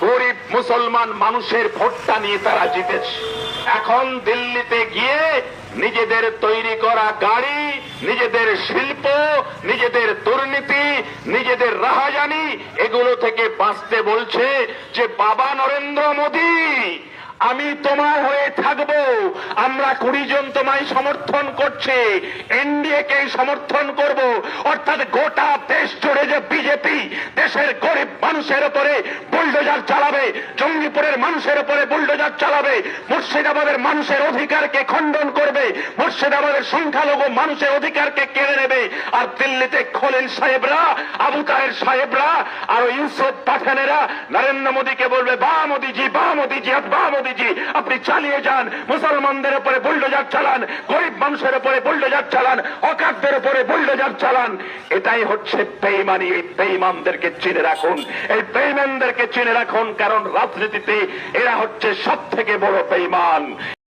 গরিব মুসলমান মানুষের ভোটটা নিয়ে তারা জিতেছে। এখন দিল্লিতে গিয়ে নিজেদের তৈরি করা গাড়ি, নিজেদের শিল্প, নিজেদের দুর্নীতি, নিজেদের রাহাজানি, এগুলো থেকে বাঁচতে বলছে যে বাবা নরেন্দ্র মোদী, আমি তোমার হয়ে থাকবো, আমরা 20 জন তোমায় সমর্থন করছে, এনডিএ কে সমর্থন করব। অর্থাৎ গোটা দেশ জুড়ে যে বিজেপি দেশের গরিব মানুষের উপরে বুলডোজার চালাবে, জঙ্গিপুরের মানুষের উপরে বুলডোজার চালাবে, মুর্শিদাবাদের মানুষের অধিকারকে খণ্ডন করবে, মুর্শিদাবাদের সংখ্যালঘু মানুষের অধিকারকে কেড়ে নেবে। আর দিল্লিতে খলিল সাহেবরা, আবু তাহের সাহেবরা আর ইউসুফ পাঠানেরা নরেন্দ্র মোদীকে বলবে, বাহ মোদীজি, বাহ মোদীজি, বাহ মোদীজি, আপনি চালিয়ে যান, মুসলমানদের উপরে বুলডোজার চালান, গরিব মানুষের উপরে বুলডোজার চালান, অকাতদের উপরে বুলডোজার চালান। এটাই হচ্ছে বেঈমানি। এই বেঈমানদেরকে চিনে রাখুন, এই বেঈমানদেরকে চিনে রাখুন, কারণ রাজনীতিতে এরা হচ্ছে সব থেকে বড় বেঈমান।